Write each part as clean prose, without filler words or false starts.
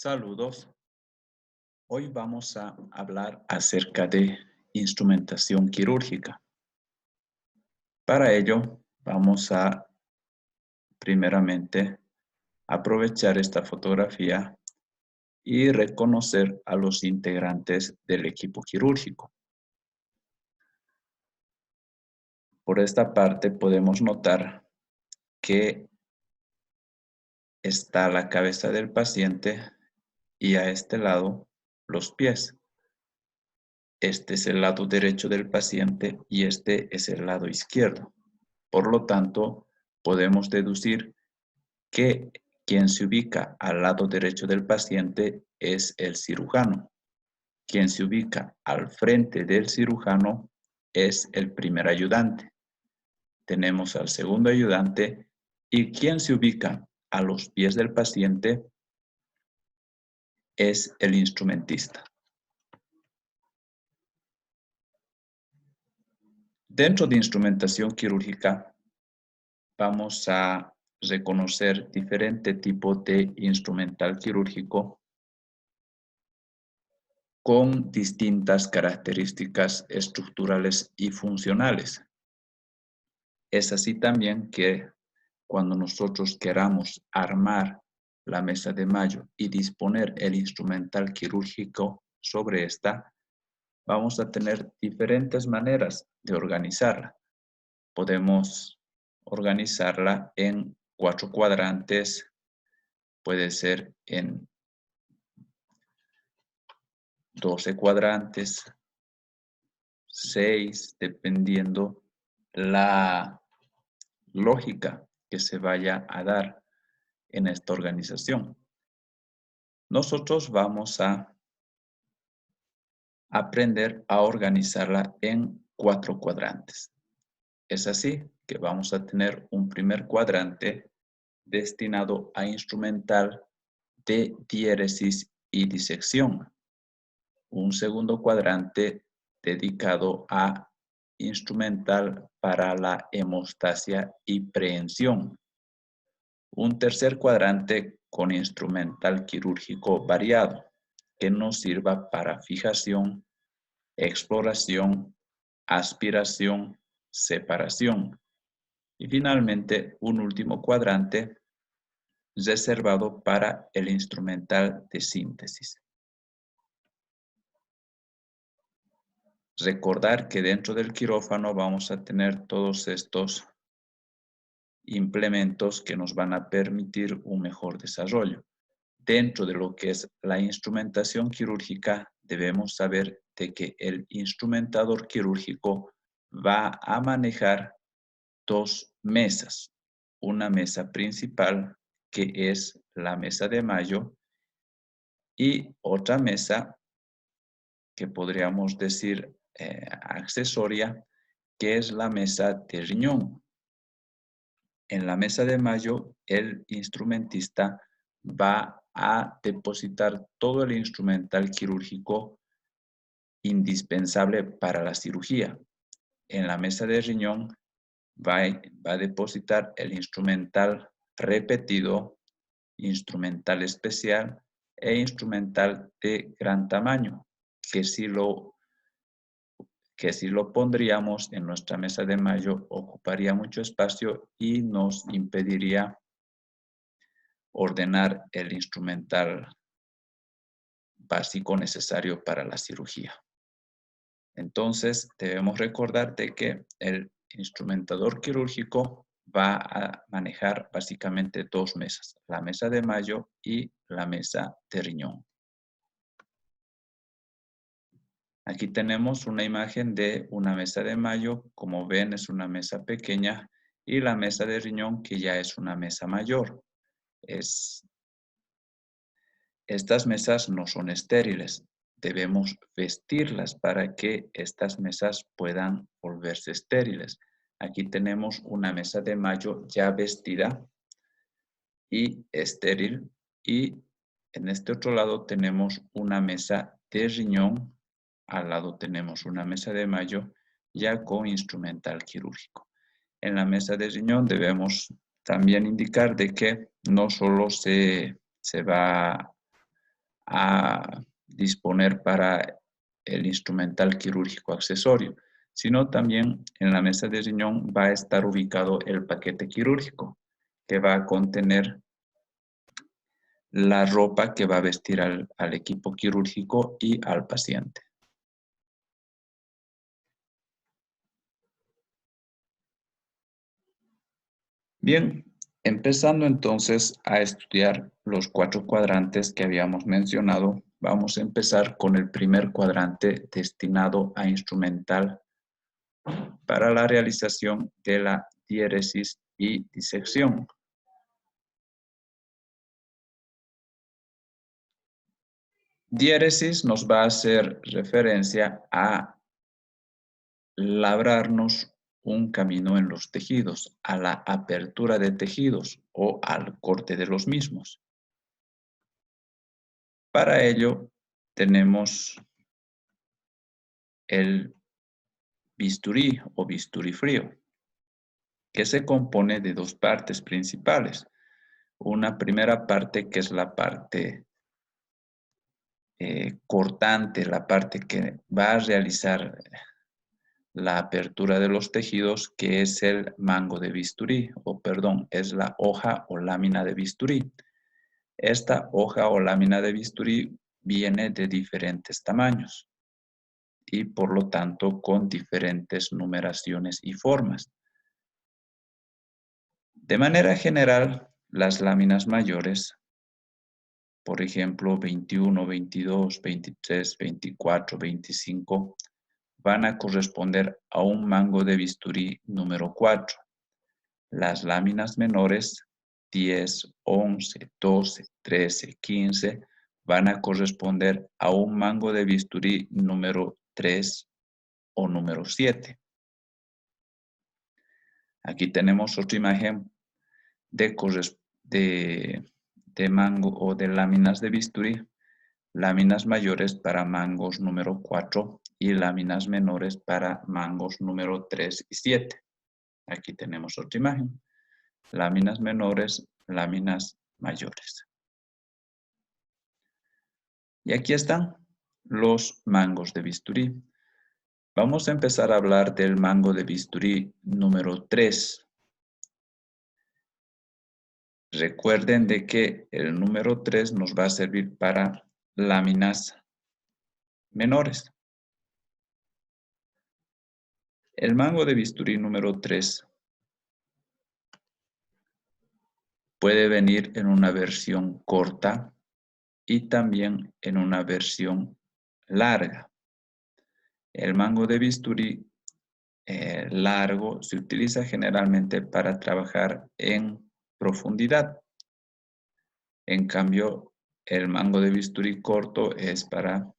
Saludos. Hoy vamos a hablar acerca de instrumentación quirúrgica. Para ello, vamos a primeramente aprovechar esta fotografía y reconocer a los integrantes del equipo quirúrgico. Por esta parte podemos notar que está la cabeza del paciente y a este lado los pies. Este es el lado derecho del paciente y este es el lado izquierdo. Por lo tanto, podemos deducir que quien se ubica al lado derecho del paciente es el cirujano. Quien se ubica al frente del cirujano es el primer ayudante. Tenemos al segundo ayudante y quien se ubica a los pies del paciente es el instrumentista. Dentro de instrumentación quirúrgica vamos a reconocer diferentes tipos de instrumental quirúrgico con distintas características estructurales y funcionales. Es así también que cuando nosotros queramos armar la mesa de Mayo y disponer el instrumental quirúrgico sobre esta, vamos a tener diferentes maneras de organizarla. Podemos organizarla en 4 cuadrantes, puede ser en 12 cuadrantes, 6, dependiendo la lógica que se vaya a dar en esta organización. Nosotros vamos a aprender a organizarla en 4 cuadrantes. Es así que vamos a tener un primer cuadrante destinado a instrumental de diéresis y disección. Un segundo cuadrante dedicado a instrumental para la hemostasia y prehensión. Un tercer cuadrante con instrumental quirúrgico variado, que nos sirva para fijación, exploración, aspiración, separación. Y finalmente, un último cuadrante reservado para el instrumental de síntesis. Recordar que dentro del quirófano vamos a tener todos estos implementos que nos van a permitir un mejor desarrollo. Dentro de lo que es la instrumentación quirúrgica, debemos saber de que el instrumentador quirúrgico va a manejar 2 mesas. Una mesa principal, que es la mesa de Mayo, y otra mesa que podríamos decir accesoria, que es la mesa de riñón. En la mesa de Mayo, el instrumentista va a depositar todo el instrumental quirúrgico indispensable para la cirugía. En la mesa de riñón va a depositar el instrumental repetido, instrumental especial e instrumental de gran tamaño, que si lo pondríamos en nuestra mesa de Mayo ocuparía mucho espacio y nos impediría ordenar el instrumental básico necesario para la cirugía. Entonces, debemos recordar de que el instrumentador quirúrgico va a manejar básicamente 2 mesas, la mesa de Mayo y la mesa de riñón. Aquí tenemos una imagen de una mesa de Mayo. Como ven, es una mesa pequeña, y la mesa de riñón, que ya es una mesa mayor. Estas mesas no son estériles. Debemos vestirlas para que estas mesas puedan volverse estériles. Aquí tenemos una mesa de Mayo ya vestida y estéril, y en este otro lado tenemos una mesa de riñón. Al lado tenemos una mesa de Mayo ya con instrumental quirúrgico. En la mesa de riñón debemos también indicar de que no solo se va a disponer para el instrumental quirúrgico accesorio, sino también en la mesa de riñón va a estar ubicado el paquete quirúrgico, que va a contener la ropa que va a vestir al equipo quirúrgico y al paciente. Bien, empezando entonces a estudiar los 4 cuadrantes que habíamos mencionado, vamos a empezar con el primer cuadrante destinado a instrumental para la realización de la diéresis y disección. Diéresis nos va a hacer referencia a labrarnos un camino en los tejidos, a la apertura de tejidos o al corte de los mismos. Para ello tenemos el bisturí o bisturí frío, que se compone de 2 partes principales. Una primera parte que es la parte cortante, la parte que va a realizar la apertura de los tejidos, que es el mango de bisturí, es la hoja o lámina de bisturí. Esta hoja o lámina de bisturí viene de diferentes tamaños y por lo tanto con diferentes numeraciones y formas. De manera general, las láminas mayores, por ejemplo 21, 22, 23, 24, 25, van a corresponder a un mango de bisturí número 4. Las láminas menores 10, 11, 12, 13, 15 van a corresponder a un mango de bisturí número 3 o número 7. Aquí tenemos otra imagen de mango o de láminas de bisturí, láminas mayores para mangos número 4 y láminas menores para mangos número 3 y 7. Aquí tenemos otra imagen, láminas menores, láminas mayores. Y aquí están los mangos de bisturí. Vamos a empezar a hablar del mango de bisturí número 3. Recuerden de que el número 3 nos va a servir para láminas menores. El mango de bisturí número 3 puede venir en una versión corta y también en una versión larga. El mango de bisturí largo se utiliza generalmente para trabajar en profundidad. En cambio, el mango de bisturí corto es para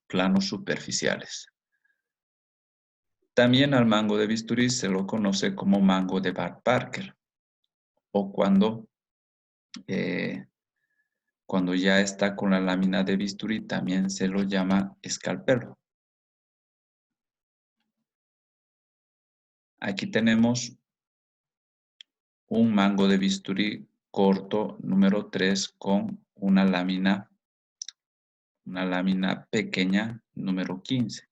planos superficiales. También al mango de bisturí se lo conoce como mango de Bart Parker o cuando ya está con la lámina de bisturí también se lo llama escalpelo. Aquí tenemos un mango de bisturí corto número 3 con una lámina pequeña número 15.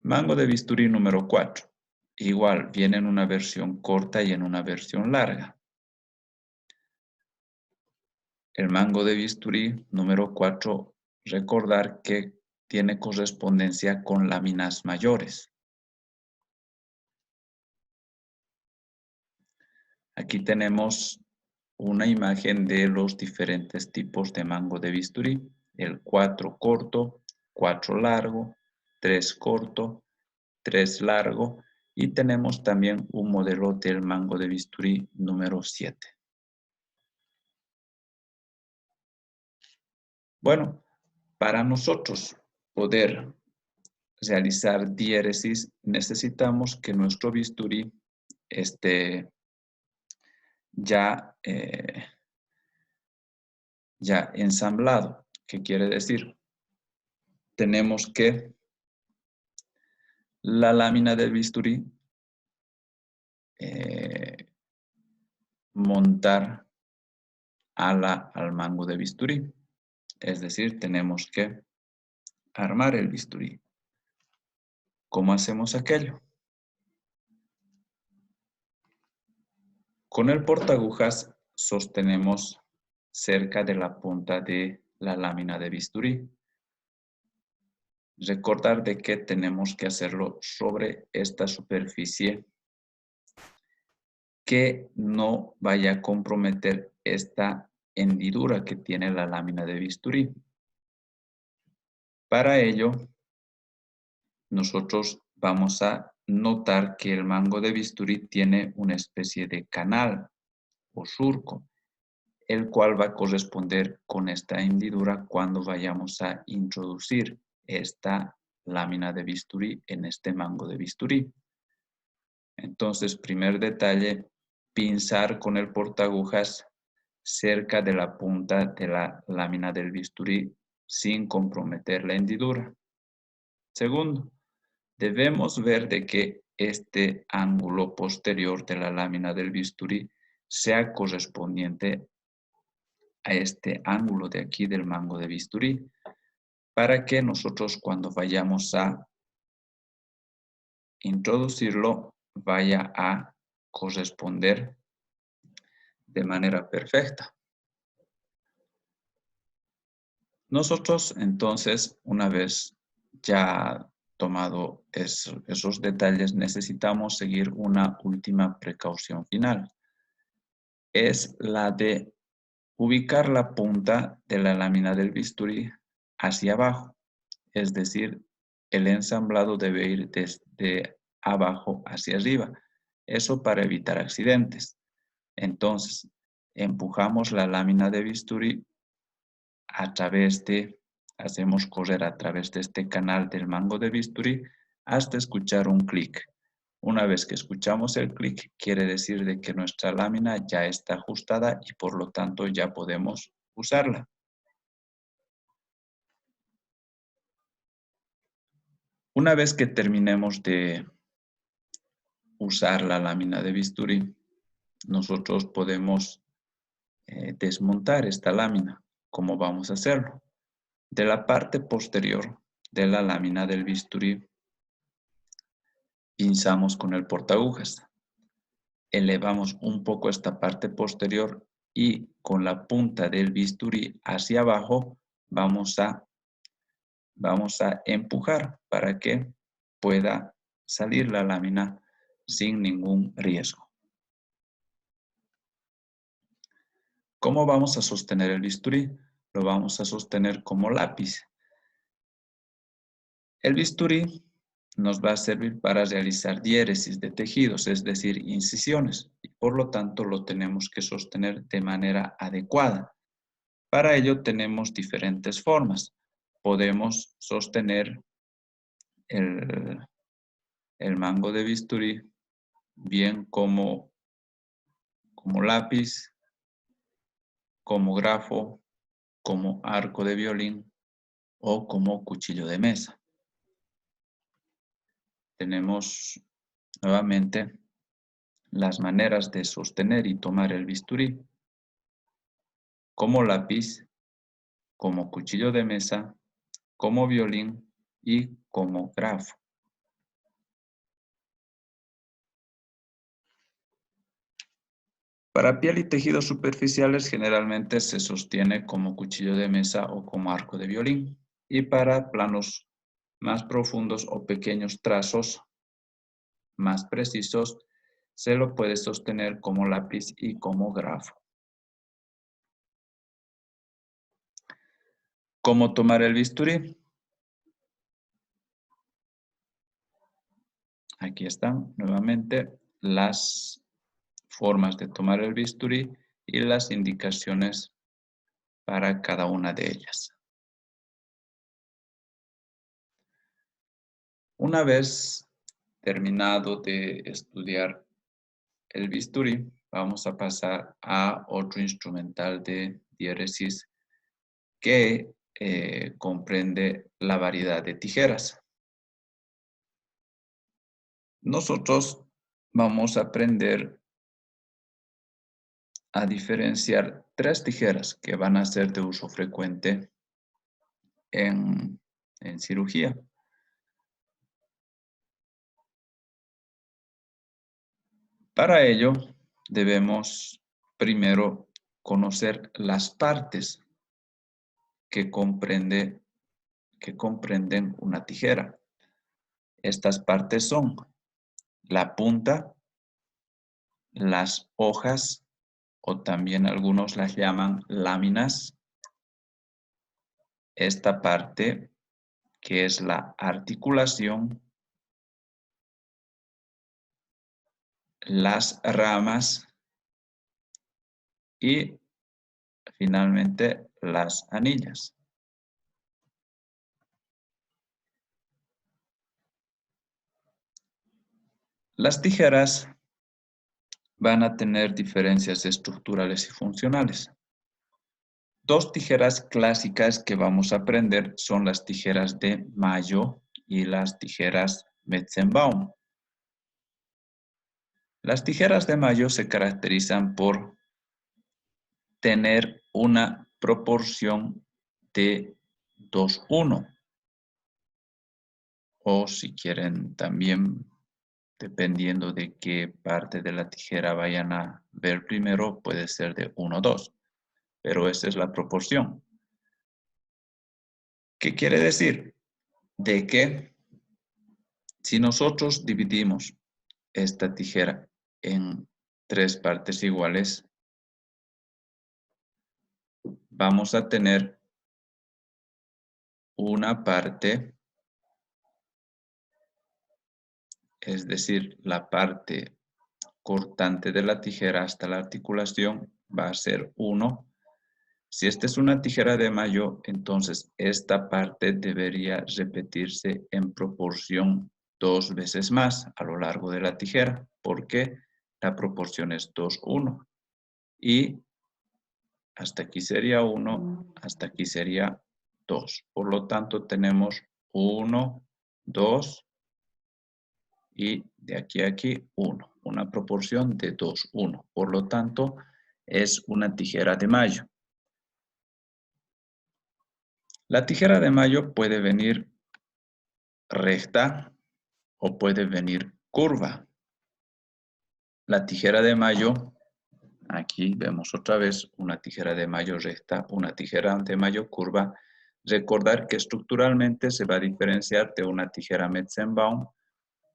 Mango de bisturí número 4. Igual, viene en una versión corta y en una versión larga. El mango de bisturí número 4, recordar que tiene correspondencia con láminas mayores. Aquí tenemos una imagen de los diferentes tipos de mango de bisturí. El 4 corto, 4 largo, 3 corto, 3 largo y tenemos también un modelo del mango de bisturí número 7. Bueno, para nosotros poder realizar diéresis necesitamos que nuestro bisturí esté ya ensamblado. ¿Qué quiere decir? Tenemos que la lámina del bisturí montar al mango de bisturí. Es decir, tenemos que armar el bisturí. ¿Cómo hacemos aquello? Con el portagujas sostenemos cerca de la punta de la lámina de bisturí. Recordar de que tenemos que hacerlo sobre esta superficie que no vaya a comprometer esta hendidura que tiene la lámina de bisturí. Para ello, nosotros vamos a notar que el mango de bisturí tiene una especie de canal o surco, el cual va a corresponder con esta hendidura cuando vayamos a introducir esta lámina de bisturí en este mango de bisturí. Entonces, primer detalle, pinzar con el portagujas cerca de la punta de la lámina del bisturí sin comprometer la hendidura. Segundo, debemos ver de que este ángulo posterior de la lámina del bisturí sea correspondiente a este ángulo de aquí del mango de bisturí, para que nosotros cuando vayamos a introducirlo vaya a corresponder de manera perfecta. Nosotros entonces, una vez ya tomado esos detalles, necesitamos seguir una última precaución final. Es la de ubicar la punta de la lámina del bisturí hacia abajo. Es decir, el ensamblado debe ir desde abajo hacia arriba. Eso para evitar accidentes. Entonces, empujamos la lámina de bisturí hacemos correr a través de este canal del mango de bisturí hasta escuchar un clic. Una vez que escuchamos el clic, quiere decir de que nuestra lámina ya está ajustada y por lo tanto ya podemos usarla. Una vez que terminemos de usar la lámina de bisturí, nosotros podemos desmontar esta lámina. ¿Cómo vamos a hacerlo? De la parte posterior de la lámina del bisturí, pinzamos con el portagujas. Elevamos un poco esta parte posterior y con la punta del bisturí hacia abajo vamos a empujar para que pueda salir la lámina sin ningún riesgo. ¿Cómo vamos a sostener el bisturí? Lo vamos a sostener como lápiz. El bisturí nos va a servir para realizar diéresis de tejidos, es decir, incisiones, y por lo tanto lo tenemos que sostener de manera adecuada. Para ello tenemos diferentes formas. Podemos sostener el mango de bisturí bien como lápiz, como grafo, como arco de violín o como cuchillo de mesa. Tenemos nuevamente las maneras de sostener y tomar el bisturí: como lápiz, como cuchillo de mesa, como violín y como grafo. Para piel y tejidos superficiales generalmente se sostiene como cuchillo de mesa o como arco de violín. Y para planos más profundos o pequeños trazos más precisos, se lo puede sostener como lápiz y como grafo. ¿Cómo tomar el bisturí? Aquí están nuevamente las formas de tomar el bisturí y las indicaciones para cada una de ellas. Una vez terminado de estudiar el bisturí, vamos a pasar a otro instrumental de diéresis que comprende la variedad de tijeras. Nosotros vamos a aprender a diferenciar tres tijeras que van a ser de uso frecuente en cirugía. Para ello, debemos primero conocer las partes que comprenden una tijera. Estas partes son la punta, las hojas, o también algunos las llaman láminas. Esta parte, que es la articulación, las ramas y finalmente las anillas. Las tijeras van a tener diferencias estructurales y funcionales. Dos tijeras clásicas que vamos a aprender son las tijeras de Mayo y las tijeras Metzenbaum. Las tijeras de Mayo se caracterizan por tener una proporción de 2:1. O si quieren también, dependiendo de qué parte de la tijera vayan a ver primero, puede ser de 1:2. Pero esa es la proporción. ¿Qué quiere decir? De que si nosotros dividimos esta tijera en 3 partes iguales, vamos a tener una parte, es decir, la parte cortante de la tijera hasta la articulación va a ser 1. Si esta es una tijera de Mayo, entonces esta parte debería repetirse en proporción 2 veces más a lo largo de la tijera, porque la proporción es 2:1. Y hasta aquí sería 1, hasta aquí sería 2. Por lo tanto, tenemos 1, 2 y de aquí a aquí 1. Una proporción de 2:1. Por lo tanto, es una tijera de Mayo. La tijera de Mayo puede venir recta o puede venir curva. La tijera de Mayo, aquí vemos otra vez una tijera de Mayo recta, una tijera de Mayo curva. Recordar que estructuralmente se va a diferenciar de una tijera Metzenbaum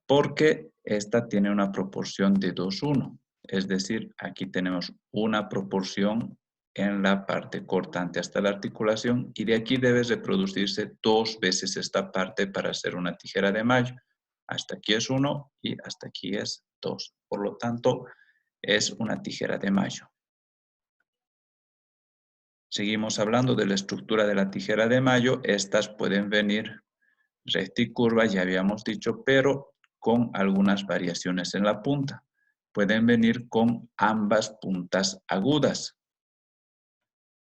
porque esta tiene una proporción de 2:1. Es decir, aquí tenemos una proporción en la parte cortante hasta la articulación y de aquí debe reproducirse 2 veces esta parte para hacer una tijera de Mayo. Hasta aquí es 1 y hasta aquí es 2. Por lo tanto, es una tijera de Mayo. Seguimos hablando de la estructura de la tijera de Mayo. Estas pueden venir recta y curva, ya habíamos dicho, pero con algunas variaciones en la punta. Pueden venir con ambas puntas agudas.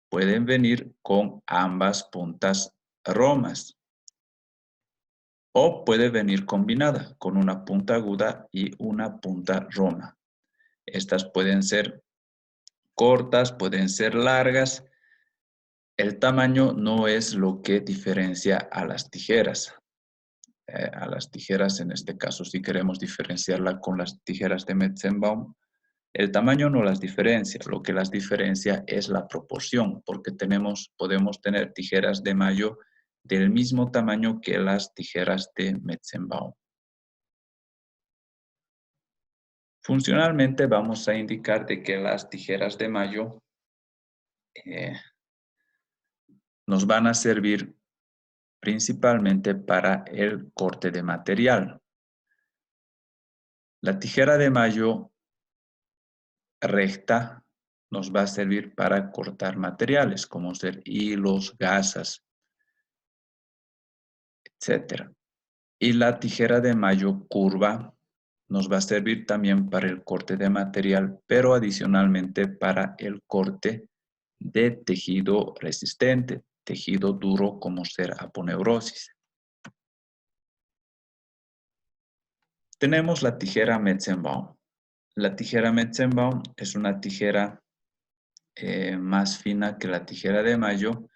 Pueden venir con ambas puntas romas. O puede venir combinada con una punta aguda y una punta roma. Estas pueden ser cortas, pueden ser largas. El tamaño no es lo que diferencia a las tijeras. A las tijeras, en este caso, si queremos diferenciarla con las tijeras de Metzenbaum, el tamaño no las diferencia, lo que las diferencia es la proporción, porque podemos tener tijeras de Mayo del mismo tamaño que las tijeras de Metzenbaum. Funcionalmente vamos a indicar de que las tijeras de Mayo nos van a servir principalmente para el corte de material. La tijera de Mayo recta nos va a servir para cortar materiales, como ser hilos, gasas, etc. Y la tijera de Mayo curva nos va a servir también para el corte de material, pero adicionalmente para el corte de tejido resistente, tejido duro como ser aponeurosis. Tenemos la tijera Metzenbaum. La tijera Metzenbaum es una tijera más fina que la tijera de mayo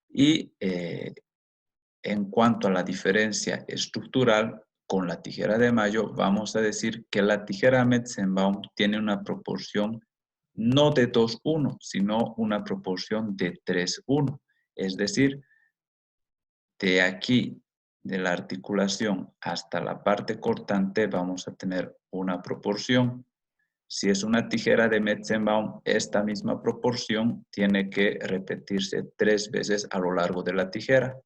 y en cuanto a la diferencia estructural con la tijera de mayo, vamos a decir que la tijera Metzenbaum tiene una proporción no de 2:1, sino una proporción de 3:1. Es decir, de aquí, de la articulación hasta la parte cortante, vamos a tener una proporción. Si es una tijera de Metzenbaum, esta misma proporción tiene que repetirse 3 veces a lo largo de la tijera.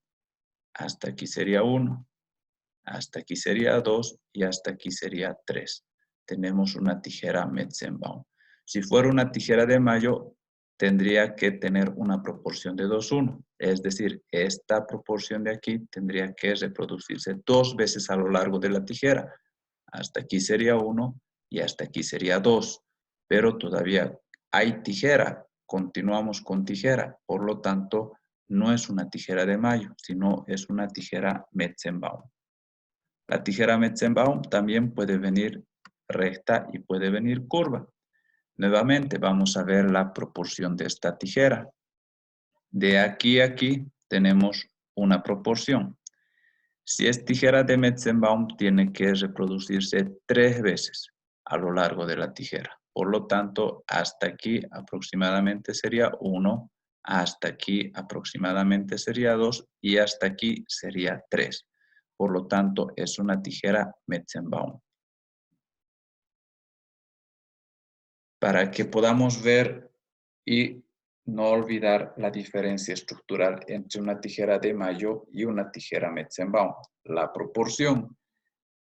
Hasta aquí sería 1, hasta aquí sería 2 y hasta aquí sería 3. Tenemos una tijera Metzenbaum. Si fuera una tijera de mayo, tendría que tener una proporción de 2:1. Es decir, esta proporción de aquí tendría que reproducirse 2 veces a lo largo de la tijera. Hasta aquí sería 1 y hasta aquí sería 2. Pero todavía hay tijera. Continuamos con tijera. Por lo tanto, no es una tijera de mayo, sino es una tijera Metzenbaum. La tijera Metzenbaum también puede venir recta y puede venir curva. Nuevamente vamos a ver la proporción de esta tijera. De aquí a aquí tenemos una proporción. Si es tijera de Metzenbaum, tiene que reproducirse 3 veces a lo largo de la tijera. Por lo tanto, hasta aquí aproximadamente sería 1, hasta aquí aproximadamente sería 2 y hasta aquí sería 3. Por lo tanto, es una tijera Metzenbaum. Para que podamos ver y no olvidar la diferencia estructural entre una tijera de mayo y una tijera Metzenbaum. La proporción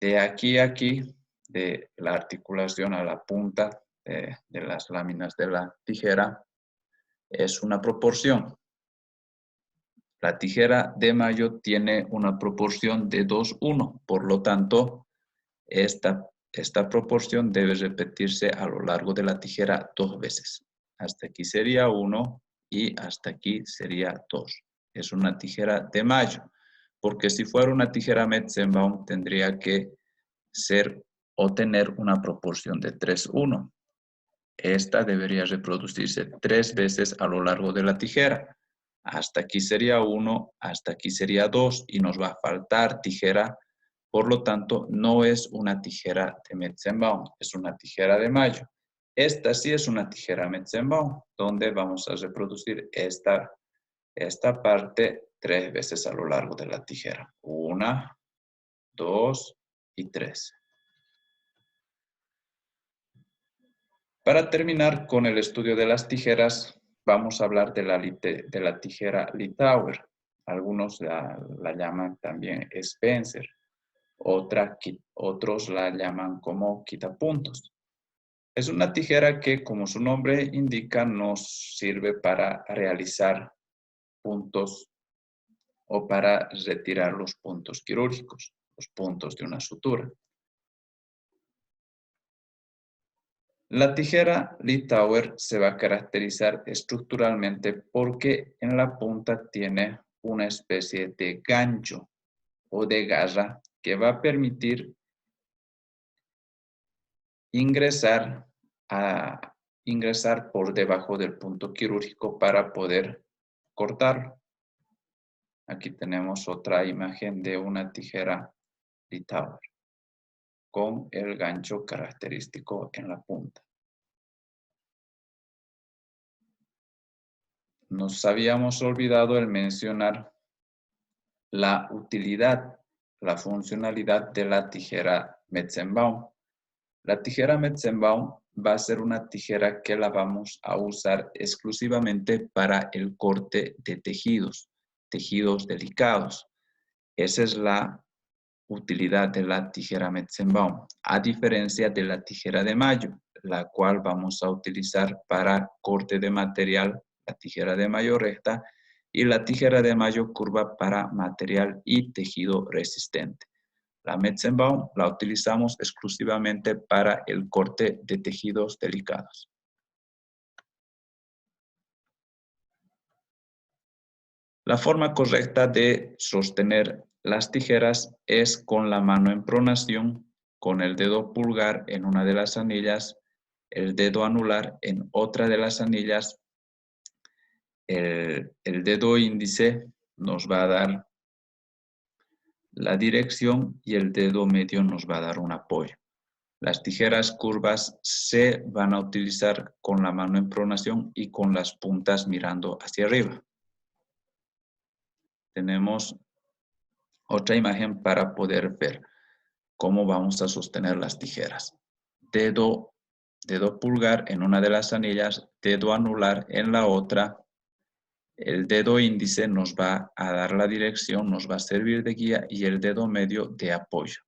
de aquí a aquí, de la articulación a la punta de las láminas de la tijera, es una proporción. La tijera de mayo tiene una proporción de 2:1, por lo tanto, esta proporción debe repetirse a lo largo de la tijera 2 veces. Hasta aquí sería 1 y hasta aquí sería 2. Es una tijera de mayo, porque si fuera una tijera Metzenbaum tendría que ser o tener una proporción de 3:1. Esta debería reproducirse 3 veces a lo largo de la tijera. Hasta aquí sería 1, hasta aquí sería 2 y nos va a faltar tijera. Por lo tanto, no es una tijera de Metzenbaum, es una tijera de mayo. Esta sí es una tijera Metzenbaum, donde vamos a reproducir esta parte 3 veces a lo largo de la tijera. 1, 2 y 3. Para terminar con el estudio de las tijeras, vamos a hablar de la tijera Litauer. Algunos la llaman también Spencer. Otros la llaman como quitapuntos. Es una tijera que, como su nombre indica, nos sirve para realizar puntos o para retirar los puntos quirúrgicos, los puntos de una sutura. La tijera Litauer se va a caracterizar estructuralmente porque en la punta tiene una especie de gancho o de garra que va a permitir ingresar por debajo del punto quirúrgico para poder cortarlo. Aquí tenemos otra imagen de una tijera Litauer con el gancho característico en la punta. Nos habíamos olvidado el mencionar la utilidad, la funcionalidad de la tijera Metzenbaum. La tijera Metzenbaum va a ser una tijera que la vamos a usar exclusivamente para el corte de tejidos delicados. Esa es la utilidad de la tijera Metzenbaum, a diferencia de la tijera de mayo, la cual vamos a utilizar para corte de material, la tijera de mayo recta, y la tijera de mayo curva para material y tejido resistente. La Metzenbaum la utilizamos exclusivamente para el corte de tejidos delicados. La forma correcta de sostener las tijeras es con la mano en pronación, con el dedo pulgar en una de las anillas, el dedo anular en otra de las anillas el dedo índice nos va a dar la dirección y el dedo medio nos va a dar un apoyo. Las tijeras curvas se van a utilizar con la mano en pronación y con las puntas mirando hacia arriba. Tenemos otra imagen para poder ver cómo vamos a sostener las tijeras. Dedo pulgar en una de las anillas, dedo anular en la otra. El dedo índice nos va a dar la dirección, nos va a servir de guía y el dedo medio de apoyo.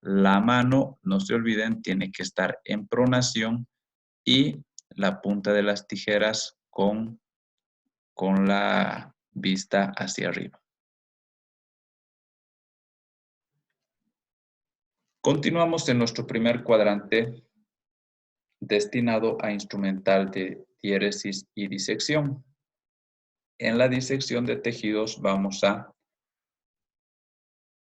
La mano, no se olviden, tiene que estar en pronación y la punta de las tijeras con la vista hacia arriba. Continuamos en nuestro primer cuadrante destinado a instrumental de diéresis y disección. En la disección de tejidos vamos a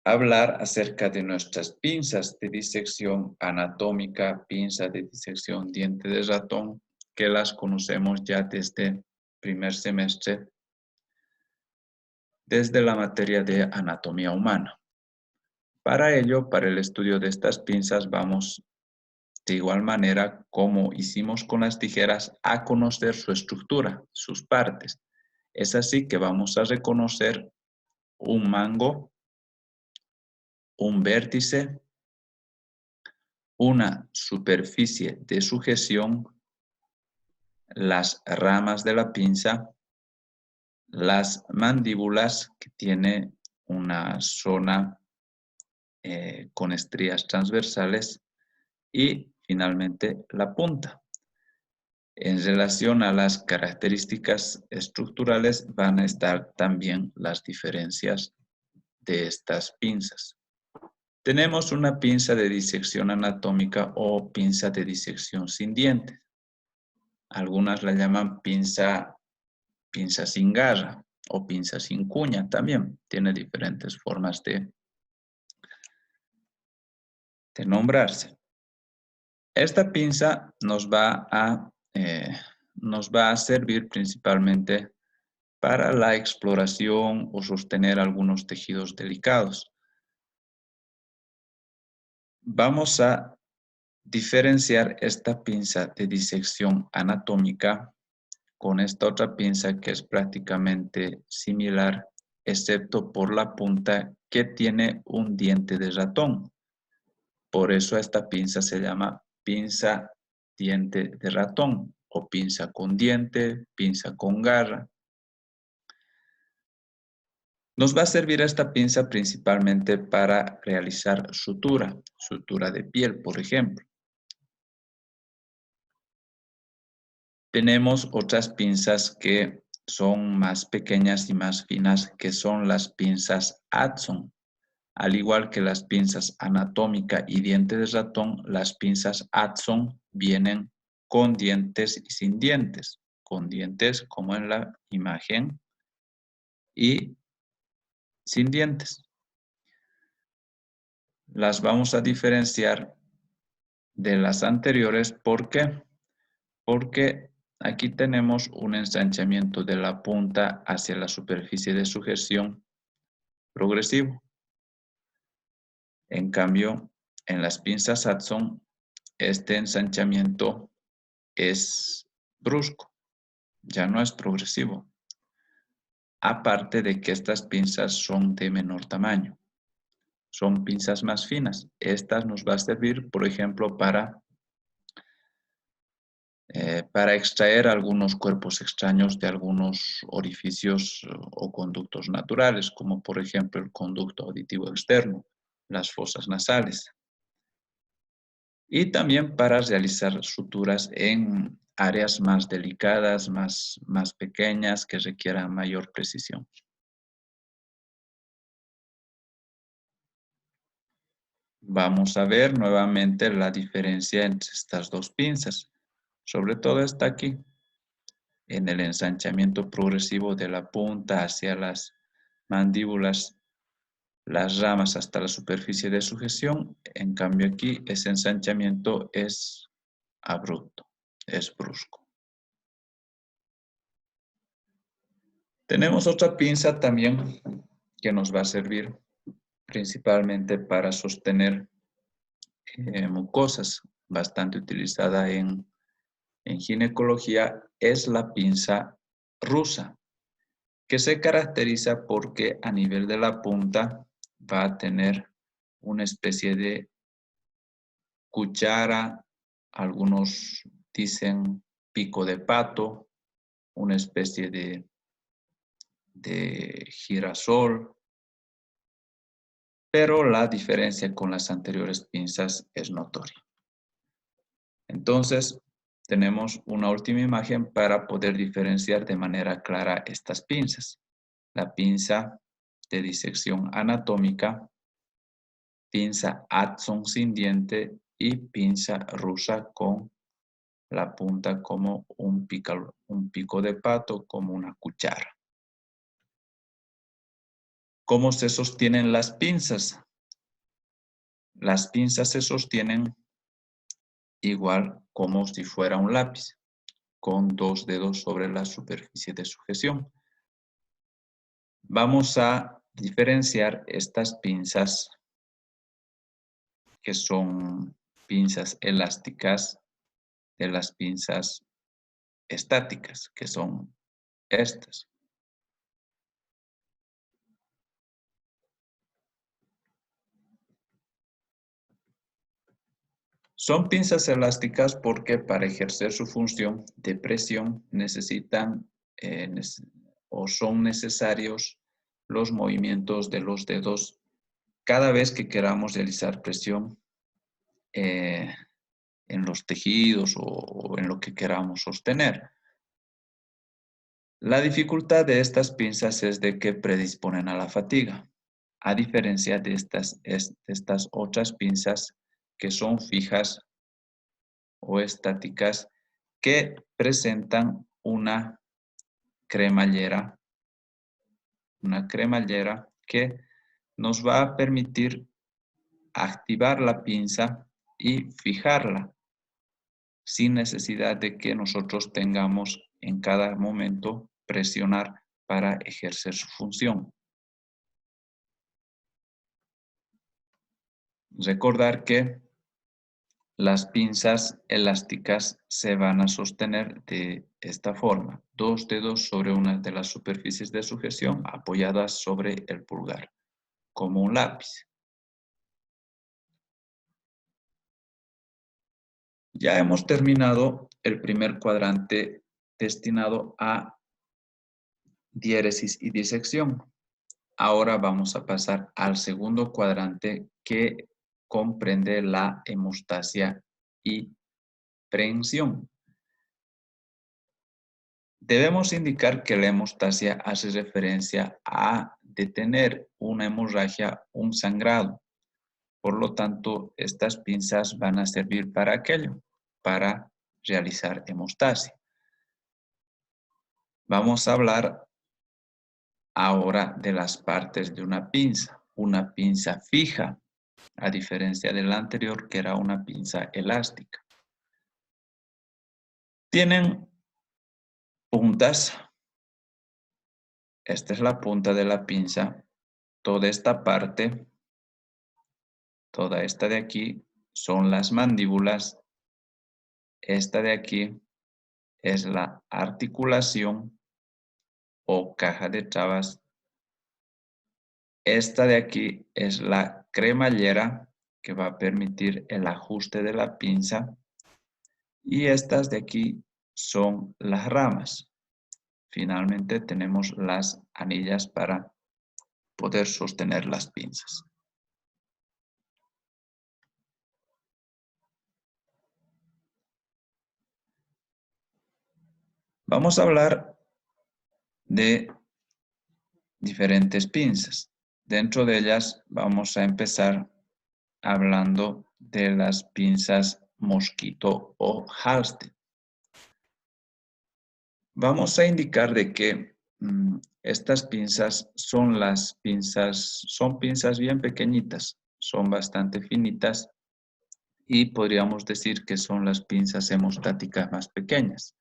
hablar acerca de nuestras pinzas de disección anatómica, pinza de disección diente de ratón, que las conocemos ya desde primer semestre, desde la materia de anatomía humana. Para ello, para el estudio de estas pinzas, vamos de igual manera como hicimos con las tijeras a conocer su estructura, sus partes. Es así que vamos a reconocer un mango, un vértice, una superficie de sujeción, las ramas de la pinza, las mandíbulas, que tiene una zona con estrías transversales, y finalmente la punta. En relación a las características estructurales van a estar también las diferencias de estas pinzas. Tenemos una pinza de disección anatómica o pinza de disección sin dientes. Algunas la llaman pinza sin garra o pinza sin cuña también. Tiene diferentes formas de nombrarse. Esta pinza nos va a servir principalmente para la exploración o sostener algunos tejidos delicados. Vamos a diferenciar esta pinza de disección anatómica con esta otra pinza que es prácticamente similar, excepto por la punta que tiene un diente de ratón. Por eso esta pinza se llama pinza diente de ratón o pinza con diente, pinza con garra. Nos va a servir esta pinza principalmente para realizar sutura de piel, por ejemplo. Tenemos otras pinzas que son más pequeñas y más finas, que son las pinzas Adson. Al igual que las pinzas anatómica y diente de ratón, las pinzas Adson vienen con dientes y sin dientes. Con dientes como en la imagen y sin dientes. Las vamos a diferenciar de las anteriores. ¿Por qué? Porque aquí tenemos un ensanchamiento de la punta hacia la superficie de sujeción progresivo. En cambio, en las pinzas Adson, este ensanchamiento es brusco, ya no es progresivo. Aparte de que estas pinzas son de menor tamaño, son pinzas más finas. Estas nos va a servir, por ejemplo, para extraer algunos cuerpos extraños de algunos orificios o conductos naturales, como por ejemplo el conducto auditivo externo, las fosas nasales. Y también para realizar suturas en áreas más delicadas, más pequeñas, que requieran mayor precisión. Vamos a ver nuevamente la diferencia entre estas dos pinzas. Sobre todo está aquí, en el ensanchamiento progresivo de la punta hacia las mandíbulas, las ramas hasta la superficie de sujeción. En cambio aquí ese ensanchamiento es abrupto, es brusco. Tenemos otra pinza también que nos va a servir principalmente para sostener mucosas, bastante utilizada en ginecología, es la pinza rusa, que se caracteriza porque a nivel de la punta va a tener una especie de cuchara, algunos dicen pico de pato, una especie de girasol, pero la diferencia con las anteriores pinzas es notoria. Entonces, tenemos una última imagen para poder diferenciar de manera clara estas pinzas. La pinza de disección anatómica, pinza Adson sin diente y pinza rusa con la punta como un pico de pato, como una cuchara. ¿Cómo se sostienen las pinzas? Las pinzas se sostienen igual como si fuera un lápiz, con 2 dedos sobre la superficie de sujeción. Vamos a diferenciar estas pinzas que son pinzas elásticas de las pinzas estáticas, que son estas. Son pinzas elásticas porque para ejercer su función de presión necesitan o son necesarios los movimientos de los dedos cada vez que queramos realizar presión en los tejidos o en lo que queramos sostener. La dificultad de estas pinzas es de que predisponen a la fatiga, a diferencia de estas otras pinzas que son fijas o estáticas que presentan una cremallera que nos va a permitir activar la pinza y fijarla sin necesidad de que nosotros tengamos en cada momento presionar para ejercer su función. Recordar que las pinzas elásticas se van a sostener de esta forma, 2 dedos sobre una de las superficies de sujeción apoyadas sobre el pulgar, como un lápiz. Ya hemos terminado el primer cuadrante destinado a diéresis y disección. Ahora vamos a pasar al segundo cuadrante que comprende la hemostasia y prehensión. Debemos indicar que la hemostasia hace referencia a detener una hemorragia, un sangrado. Por lo tanto, estas pinzas van a servir para aquello, para realizar hemostasia. Vamos a hablar ahora de las partes de una pinza. Una pinza fija, a diferencia de la anterior que era una pinza elástica. Tienen puntas. Esta es la punta de la pinza. Toda esta parte, toda esta de aquí, son las mandíbulas. Esta de aquí es la articulación o caja de trabas. Esta de aquí es la cremallera que va a permitir el ajuste de la pinza. Y estas de aquí son las ramas. Finalmente tenemos las anillas para poder sostener las pinzas. Vamos a hablar de diferentes pinzas. Dentro de ellas vamos a empezar hablando de las pinzas mosquito o halsted. Vamos a indicar de que estas pinzas son pinzas bien pequeñitas, son bastante finitas y podríamos decir que son las pinzas hemostáticas más pequeñas.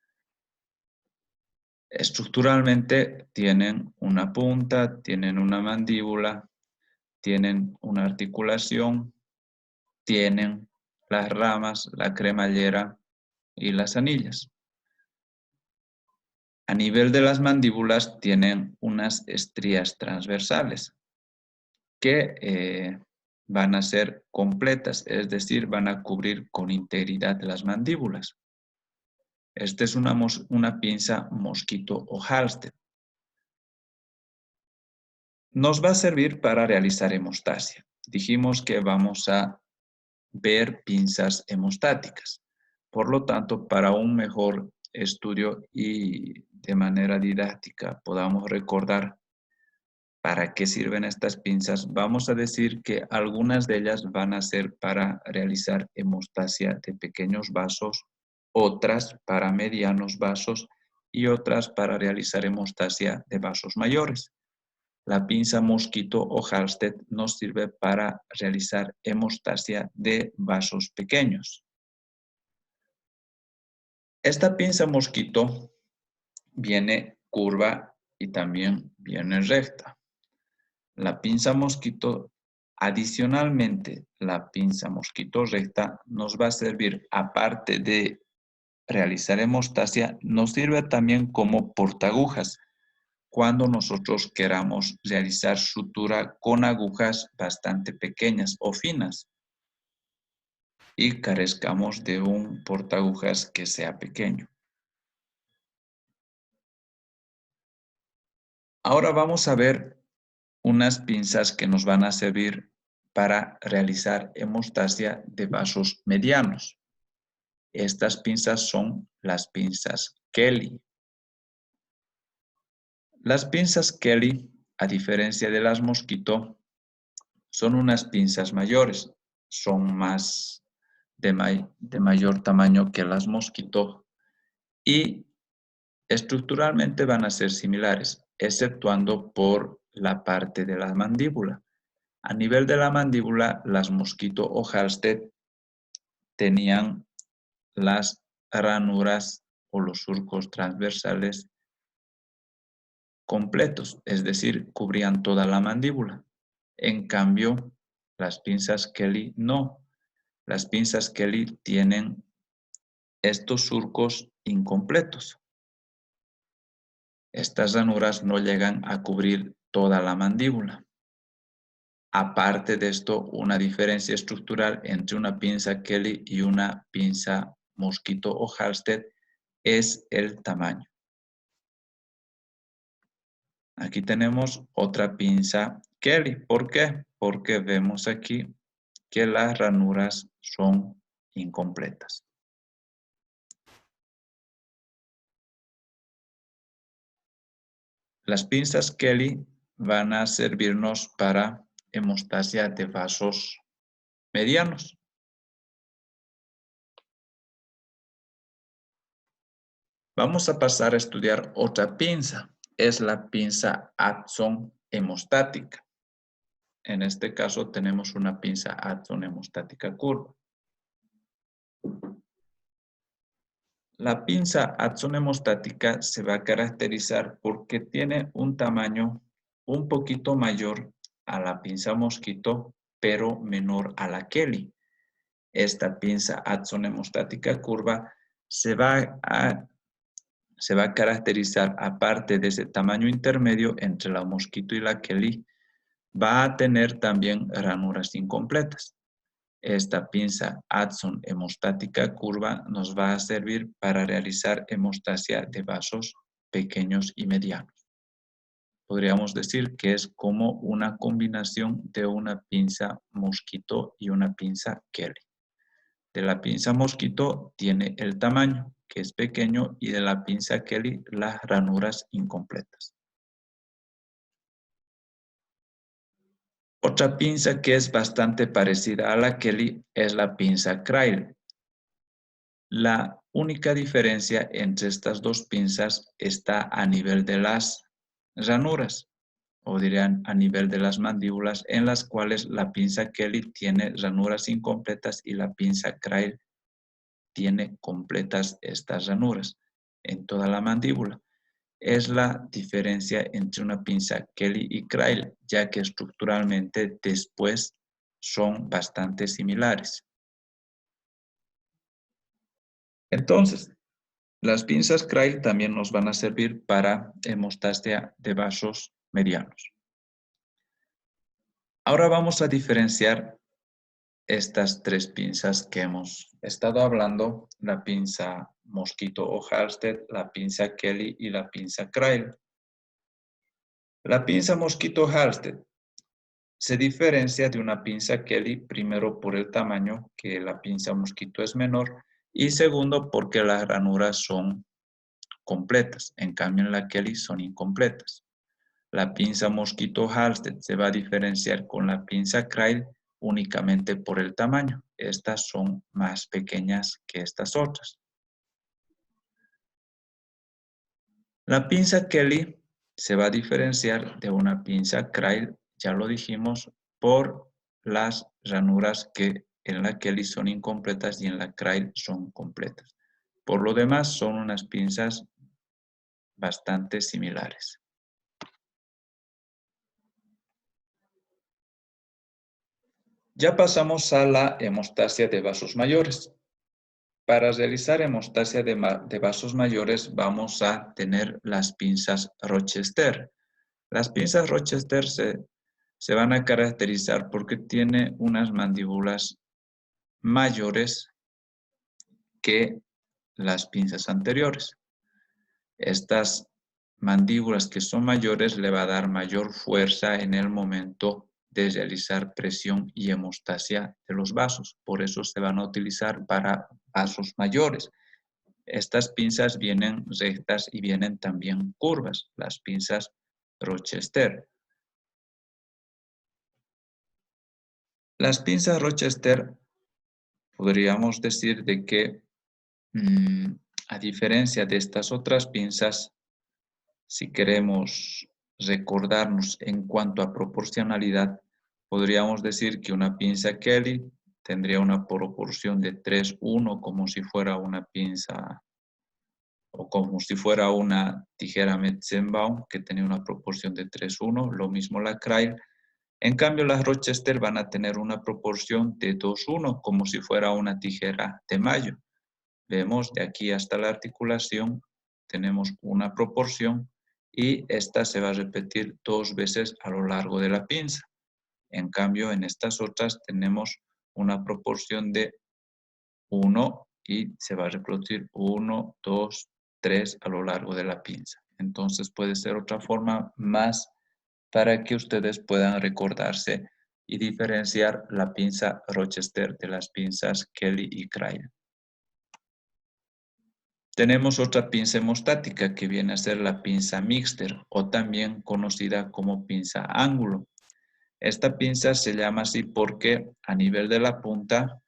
Estructuralmente tienen una punta, tienen una mandíbula, tienen una articulación, tienen las ramas, la cremallera y las anillas. A nivel de las mandíbulas tienen unas estrías transversales que van a ser completas, es decir, van a cubrir con integridad las mandíbulas. Esta es una pinza mosquito o Halsted. Nos va a servir para realizar hemostasia. Dijimos que vamos a ver pinzas hemostáticas. Por lo tanto, para un mejor estudio y de manera didáctica podamos recordar para qué sirven estas pinzas, vamos a decir que algunas de ellas van a ser para realizar hemostasia de pequeños vasos, otras para medianos vasos y otras para realizar hemostasia de vasos mayores. La pinza mosquito o Halsted nos sirve para realizar hemostasia de vasos pequeños. Esta pinza mosquito viene curva y también viene recta. La pinza mosquito, adicionalmente, la pinza mosquito recta nos va a servir, aparte de realizar hemostasia, nos sirve también como portaagujas cuando nosotros queramos realizar sutura con agujas bastante pequeñas o finas y carezcamos de un portaagujas que sea pequeño. Ahora vamos a ver unas pinzas que nos van a servir para realizar hemostasia de vasos medianos. Estas pinzas son las pinzas Kelly. Las pinzas Kelly, a diferencia de las mosquito, son unas pinzas mayores, son más de mayor tamaño que las mosquito y estructuralmente van a ser similares, exceptuando por la parte de la mandíbula. A nivel de la mandíbula, las mosquito o Halsted tenían las ranuras o los surcos transversales completos, es decir, cubrían toda la mandíbula. En cambio, las pinzas Kelly no. Las pinzas Kelly tienen estos surcos incompletos. Estas ranuras no llegan a cubrir toda la mandíbula. Aparte de esto, una diferencia estructural entre una pinza Kelly y una pinza mosquito o Halsted es el tamaño. Aquí tenemos otra pinza Kelly. ¿Por qué? Porque vemos aquí que las ranuras son incompletas. Las pinzas Kelly van a servirnos para hemostasia de vasos medianos. Vamos a pasar a estudiar otra pinza. Es la pinza Adson hemostática. En este caso tenemos una pinza Adson hemostática curva. La pinza Adson hemostática se va a caracterizar porque tiene un tamaño un poquito mayor a la pinza mosquito, pero menor a la Kelly. Esta pinza Adson hemostática curva se va a caracterizar, aparte de ese tamaño intermedio entre la mosquito y la Kelly, va a tener también ranuras incompletas. Esta pinza Adson hemostática curva nos va a servir para realizar hemostasia de vasos pequeños y medianos. Podríamos decir que es como una combinación de una pinza mosquito y una pinza Kelly. De la pinza mosquito tiene el tamaño, que es pequeño, y de la pinza Kelly las ranuras incompletas. Otra pinza que es bastante parecida a la Kelly es la pinza Crail. La única diferencia entre estas dos pinzas está a nivel de las ranuras, o dirían a nivel de las mandíbulas, en las cuales la pinza Kelly tiene ranuras incompletas y la pinza Crail tiene completas estas ranuras en toda la mandíbula. es la diferencia entre una pinza Kelly y Crail, ya que estructuralmente después son bastante similares. Entonces, las pinzas Crail también nos van a servir para hemostasia de vasos medianos. Ahora vamos a diferenciar estas tres pinzas que hemos estado hablando, la pinza Mosquito o Halsted, la pinza Kelly y la pinza Crail. La pinza Mosquito Halsted se diferencia de una pinza Kelly, primero por el tamaño, que la pinza Mosquito es menor, y segundo porque las ranuras son completas, en cambio en la Kelly son incompletas. La pinza Mosquito Halsted se va a diferenciar con la pinza Crail únicamente por el tamaño. Estas son más pequeñas que estas otras. La pinza Kelly se va a diferenciar de una pinza Crail, ya lo dijimos, por las ranuras que en la Kelly son incompletas y en la Crail son completas. Por lo demás, son unas pinzas bastante similares. Ya pasamos a la hemostasia de vasos mayores. Para realizar hemostasia de vasos mayores vamos a tener las pinzas Rochester. Las pinzas Rochester se van a caracterizar porque tiene unas mandíbulas mayores que las pinzas anteriores. Estas mandíbulas que son mayores le va a dar mayor fuerza en el momento de realizar presión y hemostasia de los vasos. Por eso se van a utilizar para vasos mayores. Estas pinzas vienen rectas y vienen también curvas, las pinzas Rochester. Las pinzas Rochester, podríamos decir de que, a diferencia de estas otras pinzas, si queremos recordarnos en cuanto a proporcionalidad, podríamos decir que una pinza Kelly tendría una proporción de 3:1, como si fuera una pinza o como si fuera una tijera Metzenbaum, que tenía una proporción de 3:1, lo mismo la Crail. En cambio, las Rochester van a tener una proporción de 2:1, como si fuera una tijera de Mayo. Vemos de aquí hasta la articulación, tenemos una proporción y esta se va a repetir 2 veces a lo largo de la pinza. En cambio, en estas otras tenemos una proporción de 1 y se va a reproducir 1, 2, 3 a lo largo de la pinza. Entonces puede ser otra forma más para que ustedes puedan recordarse y diferenciar la pinza Rochester de las pinzas Kelly y Crail. Tenemos otra pinza hemostática que viene a ser la pinza Mixter o también conocida como pinza ángulo. Esta pinza se llama así porque a nivel de la punta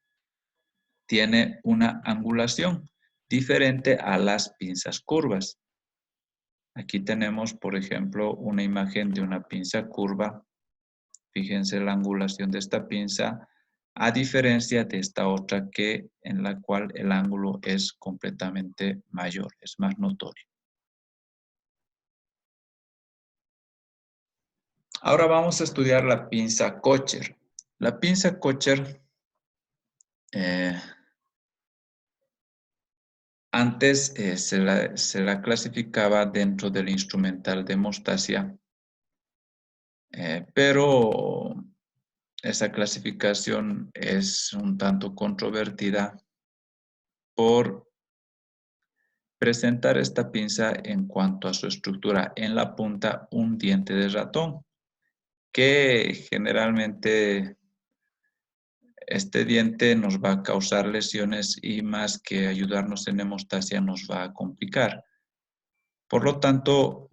tiene una angulación diferente a las pinzas curvas. Aquí tenemos, por ejemplo, una imagen de una pinza curva. Fíjense la angulación de esta pinza, a diferencia de esta otra en la cual el ángulo es completamente mayor, es más notorio. Ahora vamos a estudiar la pinza Kocher. La pinza Kocher antes se la clasificaba dentro del instrumental de hemostasia, pero esa clasificación es un tanto controvertida por presentar esta pinza en cuanto a su estructura en la punta un diente de ratón, que generalmente este diente nos va a causar lesiones y más que ayudarnos en hemostasia nos va a complicar. Por lo tanto,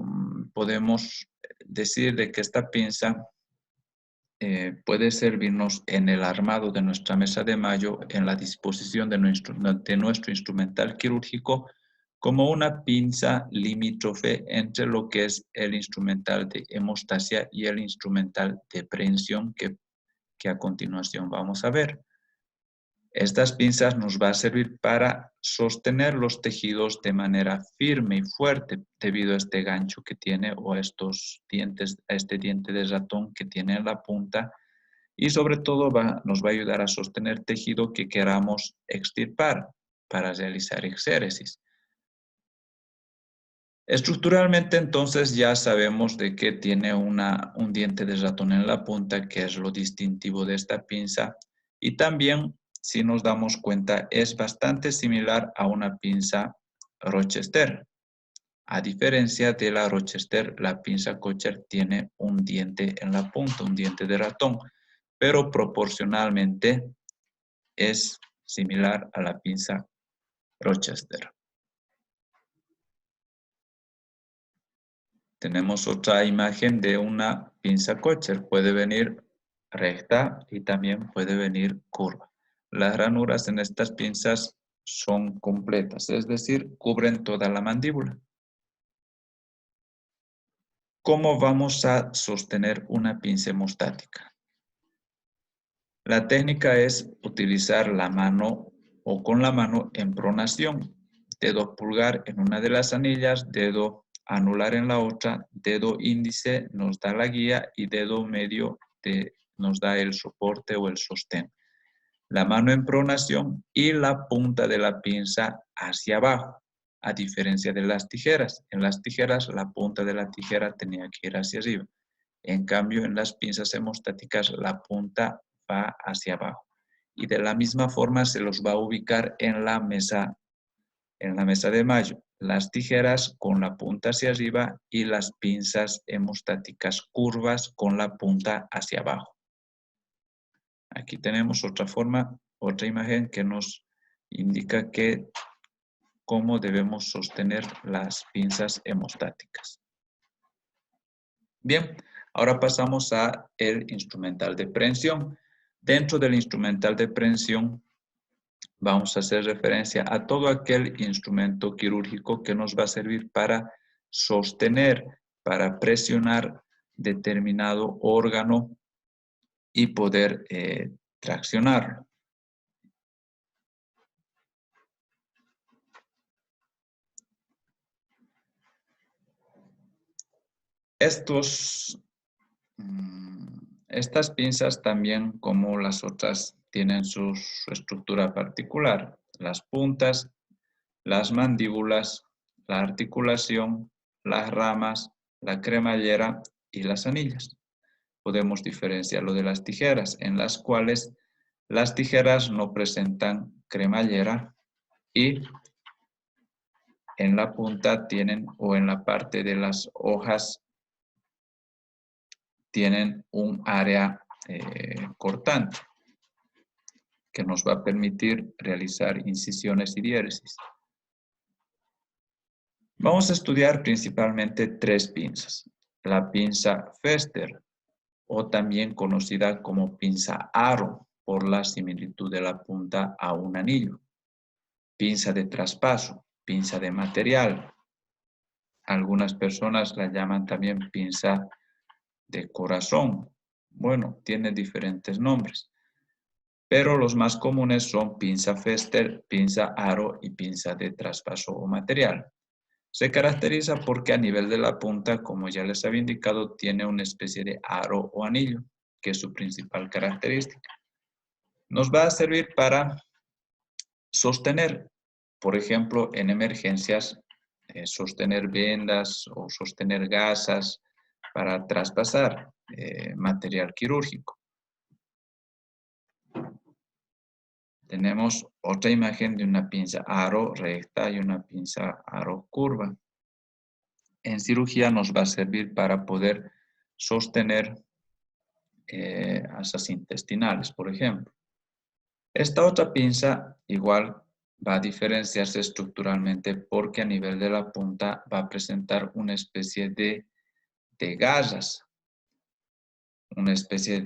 podemos decir de que esta pinza puede servirnos en el armado de nuestra mesa de Mayo, en la disposición de nuestro instrumental quirúrgico, como una pinza limítrofe entre lo que es el instrumental de hemostasia y el instrumental de prehensión que a continuación vamos a ver. Estas pinzas nos va a servir para sostener los tejidos de manera firme y fuerte debido a este gancho que tiene o a estos dientes, a este diente de ratón que tiene en la punta, y sobre todo nos va a ayudar a sostener tejido que queramos extirpar para realizar exéresis. Estructuralmente, entonces, ya sabemos de que tiene un diente de ratón en la punta, que es lo distintivo de esta pinza, y también, si nos damos cuenta, es bastante similar a una pinza Rochester. A diferencia de la Rochester, la pinza Kocher tiene un diente en la punta, un diente de ratón, pero proporcionalmente es similar a la pinza Rochester. Tenemos otra imagen de una pinza Kocher. Puede venir recta y también puede venir curva. Las ranuras en estas pinzas son completas, es decir, cubren toda la mandíbula. ¿Cómo vamos a sostener una pinza hemostática? La técnica es utilizar la mano o con la mano en pronación. Dedo pulgar en una de las anillas, dedo anular en la otra, dedo índice nos da la guía y dedo medio nos da el soporte o el sostén. La mano en pronación y la punta de la pinza hacia abajo, a diferencia de las tijeras. En las tijeras la punta de la tijera tenía que ir hacia arriba. En cambio, en las pinzas hemostáticas la punta va hacia abajo. Y de la misma forma se los va a ubicar en la mesa de Mayo. Las tijeras con la punta hacia arriba y las pinzas hemostáticas curvas con la punta hacia abajo. Aquí tenemos otra forma, otra imagen que nos indica cómo debemos sostener las pinzas hemostáticas. Bien, ahora pasamos a el instrumental de prehensión. Dentro del instrumental de prehensión vamos a hacer referencia a todo aquel instrumento quirúrgico que nos va a servir para sostener, para presionar determinado órgano y poder traccionarlo. Estas pinzas también, como las otras, tienen su estructura particular. Las puntas, las mandíbulas, la articulación, las ramas, la cremallera y las anillas. Podemos diferenciarlo de las tijeras, en las cuales las tijeras no presentan cremallera y en la punta tienen, o en la parte de las hojas, tienen un área cortante que nos va a permitir realizar incisiones y diéresis. Vamos a estudiar principalmente tres pinzas. La pinza Pfester, o también conocida como pinza aro, por la similitud de la punta a un anillo. Pinza de traspaso, pinza de material. Algunas personas la llaman también pinza de corazón. Bueno, tiene diferentes nombres, pero los más comunes son pinza Pfester, pinza aro y pinza de traspaso o material. Se caracteriza porque a nivel de la punta, como ya les había indicado, tiene una especie de aro o anillo, que es su principal característica. Nos va a servir para sostener, por ejemplo, en emergencias, sostener vendas o sostener gasas para traspasar material quirúrgico. Tenemos otra imagen de una pinza aro recta y una pinza aro curva. En cirugía nos va a servir para poder sostener asas intestinales, por ejemplo. Esta otra pinza igual va a diferenciarse estructuralmente porque a nivel de la punta va a presentar una especie de garras, una especie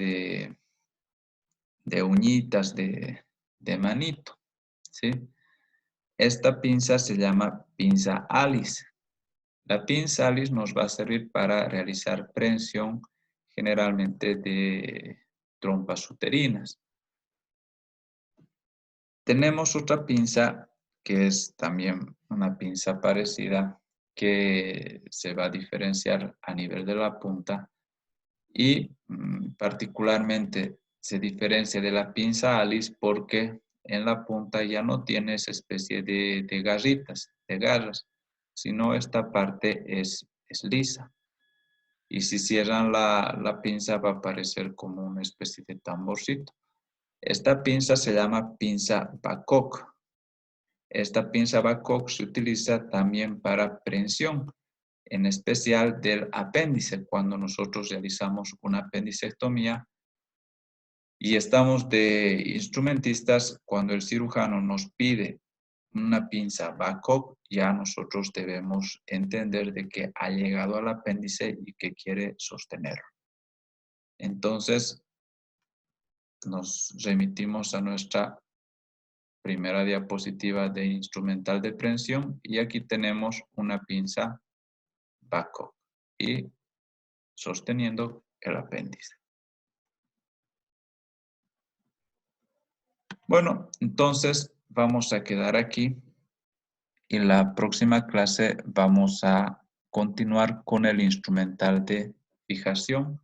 de uñitas de manito, ¿sí? Esta pinza se llama pinza Alice. La pinza Alice nos va a servir para realizar prehensión generalmente de trompas uterinas. Tenemos otra pinza que es también una pinza parecida que se va a diferenciar a nivel de la punta y particularmente se diferencia de la pinza Alice porque en la punta ya no tiene esa especie de garritas, de garras, sino esta parte es lisa. Y si cierran la pinza va a parecer como una especie de tamborcito. Esta pinza se llama pinza Babcock. Esta pinza Babcock se utiliza también para prensión, en especial del apéndice, cuando nosotros realizamos una apendicectomía y estamos de instrumentistas, cuando el cirujano nos pide una pinza Babcock, ya nosotros debemos entender de que ha llegado al apéndice y que quiere sostenerlo. Entonces, nos remitimos a nuestra primera diapositiva de instrumental de prensión y aquí tenemos una pinza Babcock y sosteniendo el apéndice. Bueno, entonces vamos a quedar aquí y en la próxima clase vamos a continuar con el instrumental de fijación.